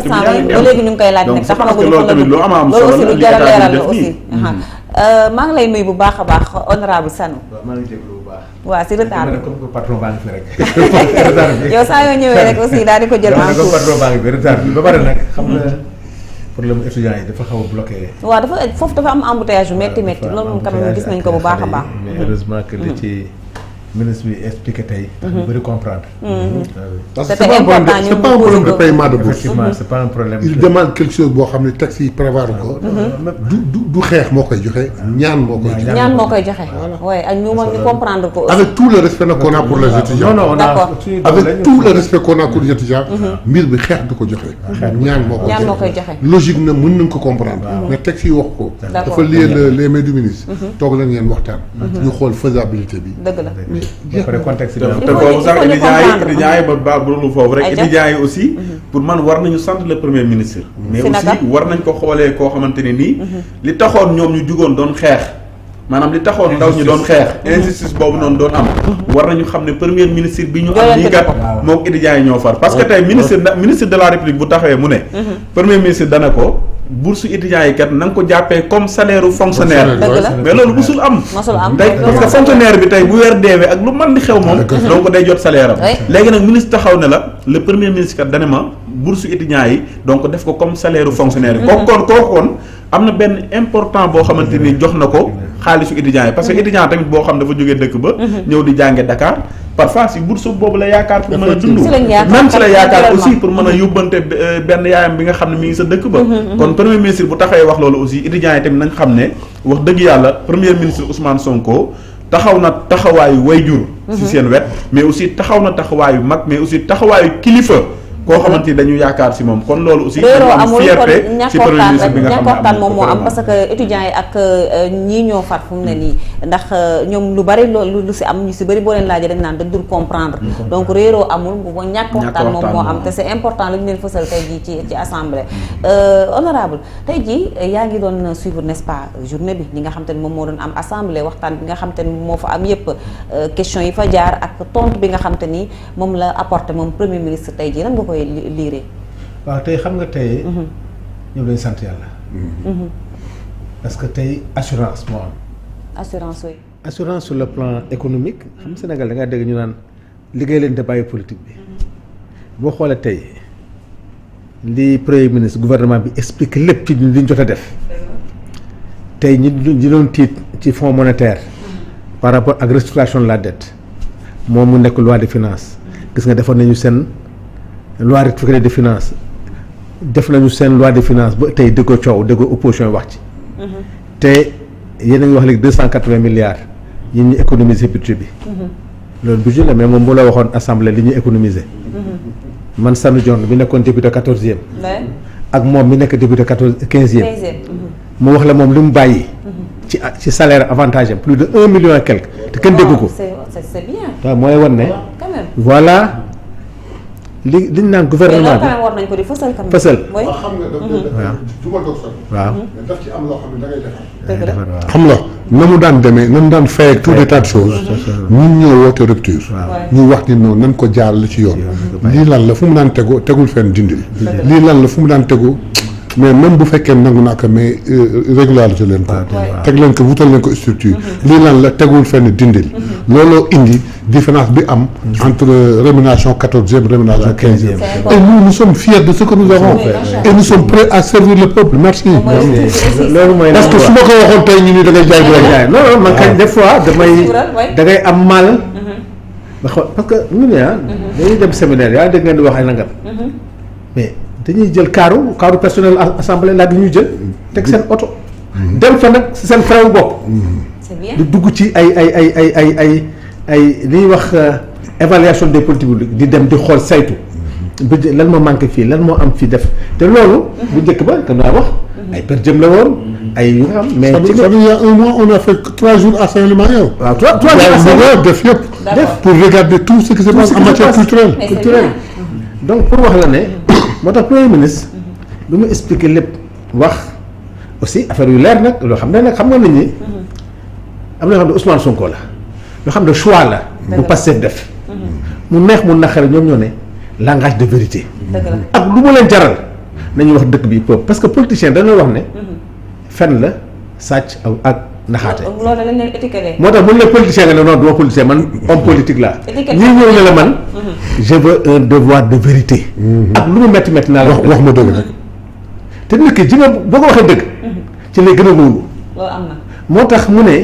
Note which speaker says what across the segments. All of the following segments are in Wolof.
Speaker 1: ba léegi ñu ngi koy laaj nag sax xamaguñu fan la dugg loolu aussi lu jar a leeral la aussi maa ngi lay nuyu bu baax a baax honorable Sanou.
Speaker 2: waaw maa ngi jégalu bu baax.
Speaker 1: waaw si retard bi
Speaker 2: comme patron baa ngi fi rek.
Speaker 1: yow saa yoo ñëwee rek aussi daal di ko jël en cours.
Speaker 2: patron baa ngi fi retard bi ba pare nag xam nga problème étudiant yi dafa xaw a bloqué.
Speaker 1: waaw dafa foofu dafa am embouteillage yu métti loolu moom quand même gis nañ ko bu baax a baax.
Speaker 2: mais heureusement que li ci ministre bi expliqué tey. ñu bëri comprendre.
Speaker 3: parce que c'est pas un problème de paiement de bourse.
Speaker 2: effectivement c'est pas un problème.
Speaker 3: il demande quelque chose boo xam ne taxes yi prévoir ko. du xeex moo koy joxe ñaan moo koy joxe.
Speaker 1: ñaan moo koy joxe. waaye ak ñu mën ñu comprendre ko aussi.
Speaker 3: avec tout le respect qu'on a pour les étudiants.
Speaker 2: non non
Speaker 1: d'accord
Speaker 3: avec tout le respect qu'on a pour les étudiants. mbir bi xeex du ko joxe. ñaan moo koy joxe. logique na mën nañ ko comprendre. mais taxes yi wax ko. dafa lié les mains du ministre. toog leen ngeen waxtaan. ñu xool faisabilité bi.
Speaker 1: dëgg la.
Speaker 2: ba pare contexte bi
Speaker 4: te boobu sax étudiants yi ba baalu foofu rek étudiants yi aussi pour man war nañu sant le premier ministre mais aussi war nañ ko xoolee koo xamante ne nii li taxoon ñoom ñu jugoon doon xeex maanaam li taxoon ndaw ñu doon xeex injustice boobu noonu doon am war nañu xam ne premier ministre bi ñu am nii kat moom étudiants yi ñoo far parce que tey ministre de la république bu taxawee mu ne premier ministre dana ko bourse étudiants yi kat na nga ko jàppee comme salaire u fonctionnaire mais loolu musul am day parce que fonctionnaire bi tey bu weer deewee ak lu mën di xew moom donc day jot salaire am léegi nag ministre taxaw ne la le premier ministre kat dane ma bourse étudiants yi donc def ko comme salaire u fonctionnaire yi kooku kon am na benn important boo xamante ni jox na ko xaalisu étudiants yi parce que étudiant tamit boo xam dafa jógee dëkk ba ñëw di jànge Dakar parfois si bourse boobu la yaakaar pour mën a dund même si la yaakaar aussi pour mën a yóbbante benn yaayam bi nga xam ne mi ngi sa dëkk ba kon premier ministre bu taxawee wax loolu aussi étudiants yi tamit nañ xam ne wax dëgg yàlla premier ministre Ousmane Sonko taxaw na taxawaayu wayjur si seen wet mais aussi taxaw na taxawaayu mag mais aussi taxawaayu kilifa koo xamante ni dañu yaakaar si moom kon loolu aussi
Speaker 1: réeroo amul
Speaker 4: fierté
Speaker 1: kon
Speaker 4: ci premier ministre bi nga xam ne
Speaker 1: ñàkkoortaan moom moo am parce que étudiants yi ak ñii ñoo far fu mu ne nii ndax ñoom lu bari loolu lu si am ñu si bëri boo leen laajee dañ naan dañ dul comprendre donc réeroo amul bu ñàkkoortaan moom moo am te c'est important lu ñu leen fësal tey jii ci assemblée honorable tey jii yaa ngi doon suivre n'est-ce pas journée bi ñi nga xam te ne moom moo doon am assemblée waxtaan bi nga xam te ne moo fa am yépp question yi fa jaar ak tontu bi nga xam te ni moom la apporté moom premier ministre tey jii lan nga koy liiree.
Speaker 2: waaw tey xam nga tey. ñoom dañu sant yàlla. parce que tey assurance moo am.
Speaker 1: assurance oui.
Speaker 2: assurance sur le plan économique xam Sénégal da ngaa dégg ñu naan liggéey leen te bàyyi politique bi. boo xoolee tey li premier ministre gouvernement bi explique lépp ci li ñu jot a def. tey ñi doon tiit ci fonds monétaire. par rapport ak restructuration de la dette. moom mu nekk loi de finance. gis nga defoon nañu seen. loi rectificative de finance def nañu seen loi de finance ba tey déggoo coow déggoo opposition wax ci. te yéen a ngi wax léegi 280 milliards yi ñu économiser budget bi. loolu budget la mais moom mu la waxoon assemblée li ñuy économiser. man Sanu Dione bi nekkoon député 14e. ak moom mi nekk député 15e. mu wax la moom li mu bàyyi. ci salaire avantagé plus de 1 million et quelque. te kenn déggu ko.
Speaker 1: c'est bien.
Speaker 2: waaw mooy wan ne. voilà. li ñu naan gouvernement bi
Speaker 1: war nañ ko di fësal quand même.
Speaker 2: fësal
Speaker 3: waaw xam nga du ma doog sax.
Speaker 2: waaw
Speaker 3: mais daf ci am loo xam ne da ngay defar.
Speaker 1: dëgg la
Speaker 3: xam nga na mu daan demee na mu daan fay ak tout des tas de choses. ñun ñoo woote rupture. ñuy wax ni noonu nañ ko jaarale ci yoon. lii lan la fu mu daan tegu tegul fenn dindil. lii lan la fu mu daan tegu mais même bu fekkee nangu naa ko mais régulariser leen ko. teg leen ko wutal leen ko structure. lii lan la tegul fenn dindil. looloo indi différence bi am entre rémunération 14e rémunération 15e. Et nous sommes fiers de ce que nous avons et nous sommes prêts à servir le peuple. Merci.
Speaker 2: loolu mooy
Speaker 3: parce que su ma ko waxoon tey ñu ni da ngay jaay doole.
Speaker 2: non non man kañ des fois da ngay am mal. parce que ñu ne dañuy dem séminaire yaa dégg ngeen di wax ay nangam. mais dañuy jël kaaru personnel assemblée laa gi ñuy jël teg seen oto. dem fa nag seen frais bopp.
Speaker 1: c'est bien
Speaker 2: di dugg ci ay li ñuy wax évaluation des politiques publiques di dem di xool saytu. budget lan moo manqué fii lan moo am fii def te loolu. bu njëkk ba te naa wax. ay per jëm la woon ay yu nga xam mais.
Speaker 3: il y a un mois on a fait 3 jours à Saint-Louis.
Speaker 2: waaw 3 jours à Saint-Louis
Speaker 3: def yëpp. pour regarder tout ce qui se passe en matière culturelle.
Speaker 2: donc pour wax la ne. moo tax premier ministre. lu mu expliquer lépp wax aussi affaire yu leer nag loo xam ne nag xam nga nit ñi. am na yoo xam ne Ousmane Sonko la. loo xam ne choix la. bu Pastef def. mu neex mu naqari ñoom ñoo ne langage de vérité. ak lu mu leen jaral nañu wax dëkk bi peuple parce que politicien dañoo wax ne fen la sàcc ak naxaate.
Speaker 1: loolu lañ leen étiqueté.
Speaker 2: moo tax bu ñu la politicien nga ne non duma politicien man homme politique laa. ñii ñëw ne la man. je veux un devoir de vérité. ak lu mu métti métti naa la
Speaker 3: wax ma dëgg rek.
Speaker 2: te nit ki ji nga boo ko waxee dëgg. ci lay gën a wóolu.
Speaker 1: loolu am na.
Speaker 2: moo tax mu ne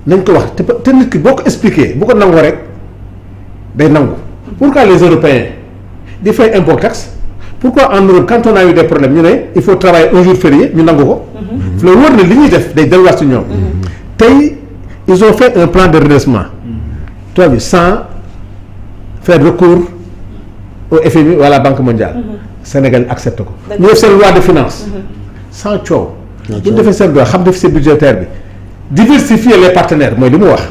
Speaker 2: nañ ko wax te nit ki boo ko expliqué bu ko nangoo rek day nangu. pourquoi les Européens di fay impôt taxe pourquoi en Europe quand on a eu des problèmes ñu ne il faut travailler un jour férié ñu nangu ko. fi la wóor ne li ñuy def day delluwaat ci ñoom. tey ils ont fait un plan de redressement. toi bi sans faire recours au FMI ou à la Banque mondiale. Sénégal accepté ko. ñu def seen loi de finance. sans coow. bu ñu defee seen loi xam déficit budgétaire bi diversifier les partenaires mooy li mu wax.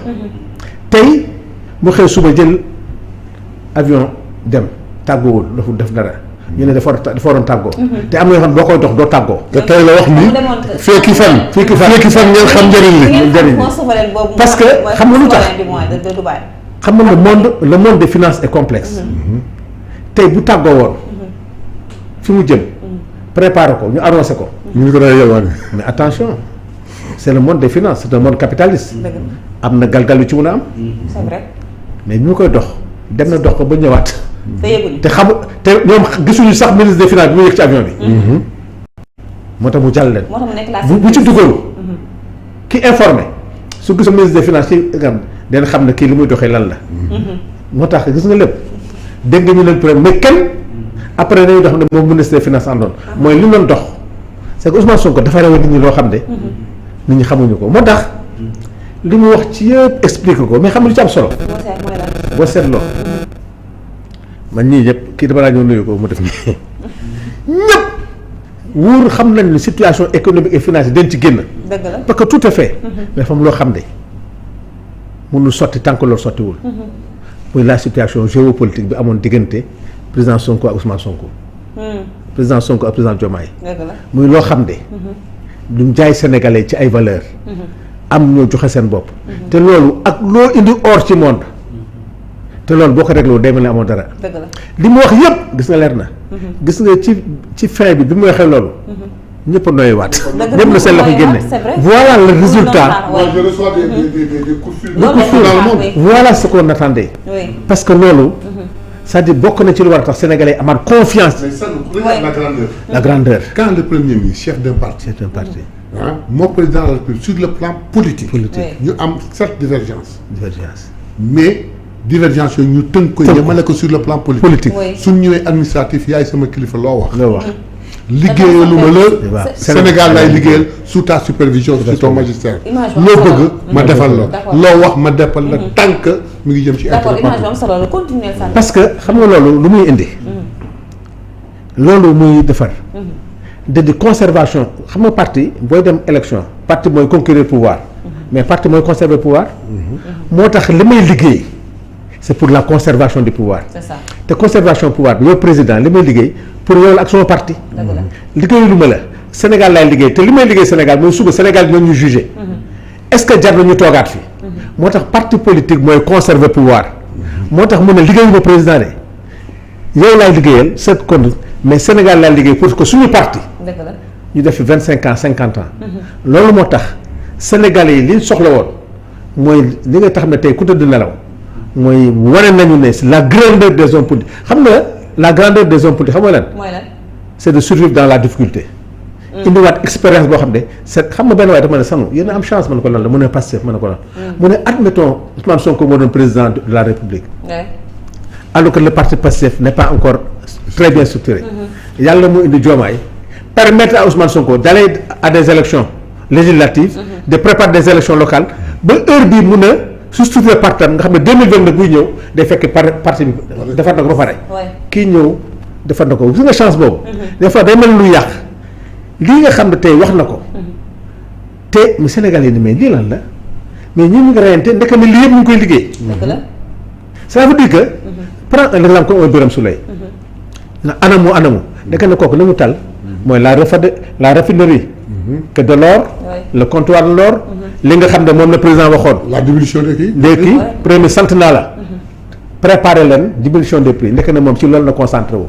Speaker 2: tey mu xëy suba jël avion dem tàggoowul dafa def dara. ñu ne dafa waroon tàggoo. te am na yoo xam ne boo koy dox doo tàggoo.
Speaker 3: te tey la wax ni fekki fan ngeen xam njëriñ li.
Speaker 2: parce que xam nga lu tax xam nga le monde des finances est complexe. tey bu tàggoo woon fi mu jëm préparer ko ñu annoncé ko.
Speaker 3: ñu ngi ko doon yelwaani.
Speaker 2: mais attention c'est le monde des finances c'est un monde capitaliste. am na galgal yu ci mun a am.
Speaker 1: c'est vrai.
Speaker 2: mais bi mu koy dox dem na dox ko ba ñëwaat.
Speaker 1: te yëguñu
Speaker 2: te xam te ñoom gisuñu sax ministre des finances bi mu yëg ci avion bi. moo tax mu jàll leen.
Speaker 1: moo tax mu nekk la
Speaker 2: bu ci dugalu. ki informé su gisul ministre des finances ci gam den xam ne kii li muy doxee lan la. moo tax gis nga lépp dégg nga ñu leen problème mais kenn après nañu dox ne moom ministre des finances àndoon. mooy li ñu doon dox c'est que Ousmane Sonko dafa rawee nit ñi loo xam ne. nit ñi xamuñu ko moo tax li mu wax ci yëpp expliqué ko mais xam nga lu ci am solo. boo seetloo. man ñii ñëpp kii dama laa ñëw nuyu ko mu def nii ñëpp wóor xam nañ ne situation économique et financière dañ ci génn.
Speaker 1: dëgg la
Speaker 2: parce que tout est fait. mais dafa am loo xam ne mënul sotti tant que loolu sottiwul. muy la situation géopolitique bi amoon diggante président Sonko ak Ousmane Sonko. président Sonko ak président Diomaye.
Speaker 1: dëgg la
Speaker 2: muy loo xam ne. duñ jaay sénégalais ci ay valeurs. am ñoo joxe seen bopp. te loolu ak loo indi or ci monde. te loolu boo ko réglé wu day mel ne amoo dara.
Speaker 1: dëgg la
Speaker 2: li mu wax yëpp gis nga leer na. gis nga ci fin bi mu waxee loolu. ñëpp a noyyi waat. ñëpp na seen loxo génne. voilà le résultat.
Speaker 3: moi je reçois des coups de fil.
Speaker 2: voilà ce qu'on attendait. parce que loolu. c'est-à-dire bokk na ci lu war a tax sénégalais amaat confiance.
Speaker 3: mais ça nous regarde la grandeur.
Speaker 2: la grandeur.
Speaker 3: quand le premier ministre chef d'un parti.
Speaker 2: c'est un parti.
Speaker 3: moo président de la République sur le plan politique. ñu am certes divergence. mais. divergence yooyu ñu tënk ko yemale ko sur le plan politique. suñ ñëwee administratif yaay sama kilifa loo wax. liggéeyalu ma la. Sénégal lay liggéeyal sous ta supervision sous ton magistère. loo bëgg ma defal la loo wax ma defal la tant que mi ngi jëm ci.
Speaker 1: d'accord image am solo la continuer
Speaker 2: parce que xam nga loolu lu muy indi. loolu muy defar. de conservation xam nga parti booy dem élection parti mooy conquérir pouvoir. mais parti mooy conserver pouvoir. moo tax li may liggéey. c'est pour la conservation du pouvoir.
Speaker 1: c'est ça
Speaker 2: te conservation pouvoir bi yow président li may liggéey pour yow la ak sama parti. liggéeyu lu ma la Sénégal laay liggéey te li may liggéey Sénégal mooy suba Sénégal ñoo ñu jugé. est-ce que jar na ñu toogaat fi. moo tax parti politique mooy conserver pouvoir. moo tax mu ne liggéeyu ma président de yow laay liggéeyal cette compte mais Sénégal laay liggéey pour que suñu parti. ñu def fi 25 ans 50 ans. loolu moo tax Sénégalais yi li ñu soxla woon mooy li nga tax ne tey ku tëdd nelaw. mooy wane nañu ne la grandeur des hommes politiques xam nga la grandeur des hommes politiques xam nga lan.
Speaker 1: mooy lan.
Speaker 2: c'est de survivre dans la difficulté. indiwaat expérience boo xam ne c'est xam nga benn waaye dafa ma ne sanu yéen a am chance ma ne ko lan la mu ne Pastef ma ne ko lan. mu ne admettons Ousmane Sonko moo doon président de la République. alors que le parti Pastef n'est pas encore très bien structuré. yàlla mu indi Diomaye permettre à Ousmane Sonko d'aller à des élections législatives. de préparer des élections locales ba heure bii mun a. su structuré parti am nga xam ne 2022 buy ñëw day fekk parti bi defar na ko ba pare. kii ñëw defar na ko gis nga chance boobu. des fois day mel lu yàq lii nga xam ne tey wax na ko. te mu Sénégal yi ni mais lii lan la mais ñi ñu ngi reyante ndeke ne lii yëpp ñu ngi koy liggéey. ça veut dire que. prends un exemple comme Birame Souleye. na anamu ndeke ne kooku li mu tal. mooy la raffinerie. que de l'or. le comptoir de l'or. li nga xam ne moom la président waxoon.
Speaker 3: la diminution des kii.
Speaker 2: premier sant naa la. préparer leen diminution des prix ndekk ne moom ci loolu la concentré wu.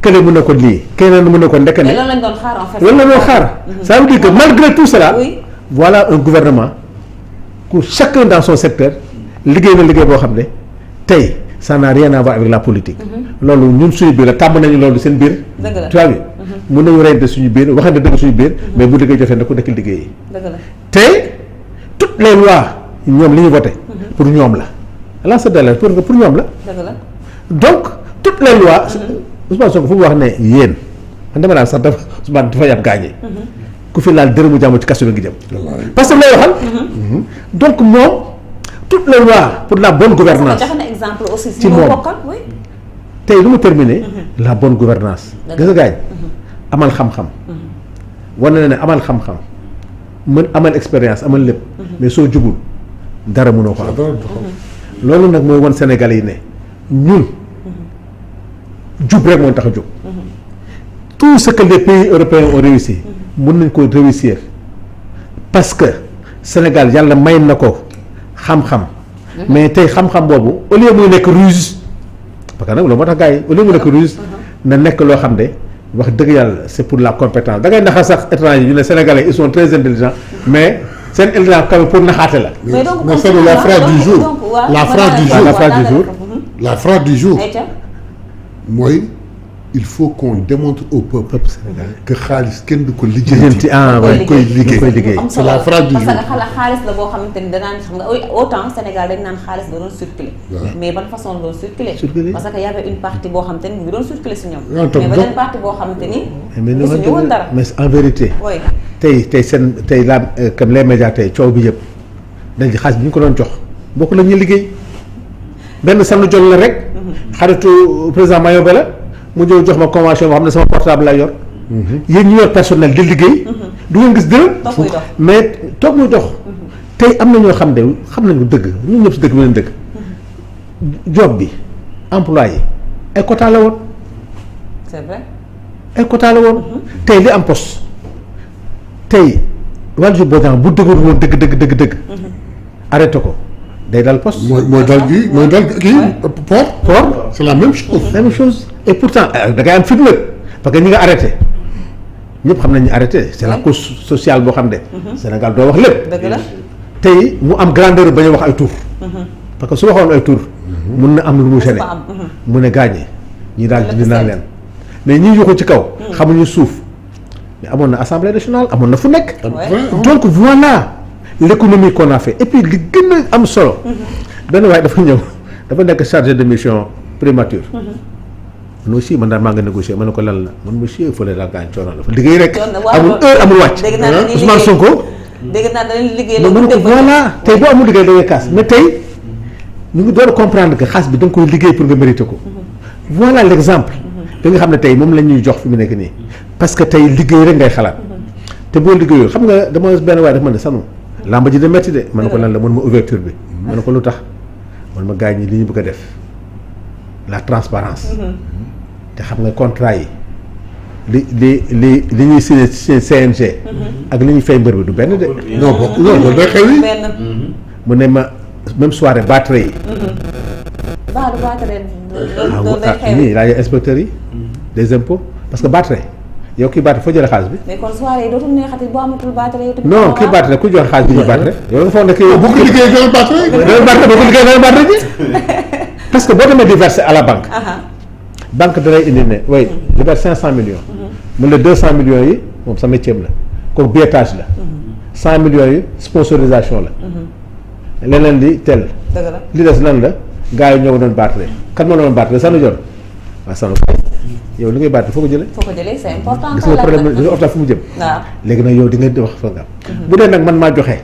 Speaker 2: kële mën na ko lii keneen mën na ko ndekk ne.
Speaker 1: mais loolu lañ doon xaar en fait.
Speaker 2: loolu la doon xaar. ça veut dire que malgré tout cela.
Speaker 1: oui.
Speaker 2: voilà un gouvernement que chacun dans son secteur liggéey na liggéey boo xam ne tey ça n'a rien à voir avec la politique. loolu ñun suñu biir la tàmm nañu loolu seen biir.
Speaker 1: dëgg la
Speaker 2: tu vois bi mën nañu reyante suñu biir waxante dëgg suñu biir. mais bu liggéey jotee na ko dëkk liggéey.
Speaker 1: dëgg la
Speaker 2: te toutes les lois ñoom li ñu voté. pour ñoom la. lanceur d'alerte pour ñoom la.
Speaker 1: dëgg la
Speaker 2: donc toutes les lois. Ousmane Sonko fu mu wax ne yéen man dama naan sax dafa Ousmane dafa yab gaañee. ku fi laal dërëmu jàmm ci kaso bi ngi jëm. parce que lay waxal. donc moom toutes les lois pour la bonne gouvernance
Speaker 1: joxe na exemple aussi
Speaker 2: ci moom
Speaker 1: oui.
Speaker 2: tey lu mu terminé. la bonne gouvernance gis nga gaañ amal xam-xam. war na ne amal xam-xam mën amal expérience amal lépp. mais soo jubul dara mënoo ko am. loolu nag mooy wan Sénégalais yi ne ñun jub rek moo tax a jub. tout ce que les pays européens ont réussi mën nañ ko réussir parce que Sénégal yàlla may na ko xam-xam. mais tey xam-xam boobu au lieu muy nekk ruse parce que nag loolu moo tax gars yi au lieu muy nekk ruse na nekk loo xam ne wax dëgg yàlla c'est pour la compétence da ngay naxa sax étranger ñu ne Sénégalais ils sont très intelligents mais seen intelligence quand même pour naxaate la.
Speaker 3: mais c'est la phrase du jour. la phrase du jour
Speaker 2: la phrase du jour.
Speaker 3: la phrase du jour mooy il faut qu'on démontre au peuple sénégalais que xaalis kenn du ko lijjanti. koy liggéey c'est la phrase du jour.
Speaker 1: parce que xaalis la boo xamante ni danaan xam nga autant Sénégal dañ naan xaalis da doon circuler. mais ban façon la doon circuler. parce que y avait une partie boo xamante ni mu ngi doon circuler si ñoom. mais beneen partie boo xamante ni. gisuñu woon dara
Speaker 2: mais en vérité.
Speaker 1: oui
Speaker 2: tey seen tey la comme les médias tey coow bi yëpp dañ xaalis bi ñu ko doon jox bokk la ñuy liggéey benn sànnu jol la rek. xaritu président Mayobé la. mu ñëw jox ma convention boo xam ne sama portable lay yor. yéen ñu yor personnel di liggéey. du ngeen gis dërëm. mais toog muy dox. tey am na ñoo xam ne xam nañu dëgg ñun ñëpp si dëgg bi leen dëgg. job bi employé ay quota la woon.
Speaker 1: c'est vrai.
Speaker 2: ay quota la woon. tey li am poste tey wàllu boobu bu dëggoon woon dëgg. arrêté ko. day dal poste.
Speaker 3: mooy dal kii port. c'est la même chose. et pourtant da ngay am fit nag parce que ñi nga arrêté ñëpp xam nañ ñu arrêté c'est la cause sociale boo xam ne. Sénégal doo wax lépp.
Speaker 1: dëgg la
Speaker 2: tey mu am grandeur bañ a wax ay tur. parce que su waxoon ay tur. mun na am lu mu gêné. mu ne gaañee ñii daal dindi naa leen mais ñi yuuxu ci kaw. xamuñu suuf mais amoon na assemblée nationale amoon na fu nekk. donc voilà l'économie qu'on a fait et puis li gën a am solo. benn waaye dafa ñëw dafa nekk chargé de mission primature. man aussi man daal maa ngi négocier ma ne ko lan la man monsieur il faut daal gaañ coono dafa liggéey rek. amul heure amul wàcc. Ousmane Sonko.
Speaker 1: dégg naa dañuy liggéey
Speaker 2: la mu ne ko voilà tey boo amul liggéey da ngay kaas mais tey ñu ngi door a comprendre que xaalis bi da nga koy liggéey pour nga mériter ko. voilà l'exemple. bi nga xam ne tey moom la ñuy jox fi mu nekk nii. parce que tey liggéey rek ngay xalaat. te boo liggéeyul xam nga dama benn waaye dafa mën ne sanu làmba ji da métti de. ma ne ko lan la mën ma ouverture bi. ma ne ko lu tax man ma gaañ ñi li ñu bëgg a def la transparence te xam nga contrat yi li ñuy signé CNG. ak li ñuy fay mbër bi du benn de.
Speaker 3: non bokk non day xew yi.
Speaker 2: mu ne ma même soirée batterie yi. nii laaj inspecteurs yi. des impôts parce que batterie yow kii batterie foo jëlee xaalis bi.
Speaker 1: mais kon soirée yi dootul neexati boo amatul batterie yi.
Speaker 2: non kii batterie ku jox xaalis bi ñu batterie. yow nga foog ne kii
Speaker 3: bu ko liggéey doon batterie.
Speaker 2: boo ko liggéey doon batterie ji. parce que boo demee di verser à la banque. banque da lay indi ne oui je verse 500 millions. mun la 200 millions yi moom sa métier la kooku billetage la. 100 millions yi sponsorisation la. leneen li tel.
Speaker 1: dëgg la
Speaker 2: li des lan la gars yi ñoo doon battre kan moo doon battre sanu jor waaw sanu yow li ngay battre foo ko jëlee.
Speaker 1: c'est important.
Speaker 2: gis nga problème bi fu mu jëm. waaw léegi nag yow di nga wax fa nga am. bu dee nag man maa joxe.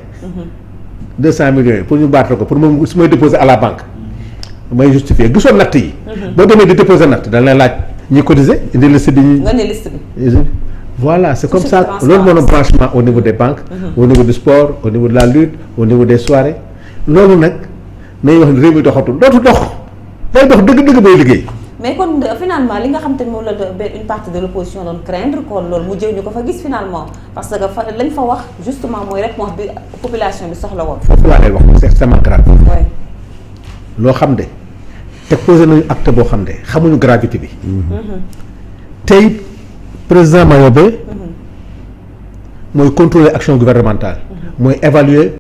Speaker 2: 200 millions yi pour ñu battre ko pour moom su may déposer à la banque. may justifier gisoon natt yi. boo demee di déposer natt dañ lay laaj ñi cotiser indi liste bi ñu.
Speaker 1: nga ne liste bi.
Speaker 2: voilà c'est comme ça loolu moo doon branchement au niveau des banques. au niveau du sport au niveau de la lutte au niveau des soirées. loolu nag nañu wax ne réew mi doxatul dootu dox day dox dëgg-dëgg booy liggéey.
Speaker 1: mais kon finalement li nga xam te ne moom la une partie de l'opposition doon craindre kon loolu mu jëw ñu ko fa gis finalement parce que fa lañ fa wax justement mooy réponse bi population bi soxla woon.
Speaker 2: foofu laa lay wax c'est extrêmement grave. loo xam ne te posé nañu acte boo xam ne xamuñu gravité bi. tey président Mayobé mooy contrôler action gouvernementale. mooy évaluer.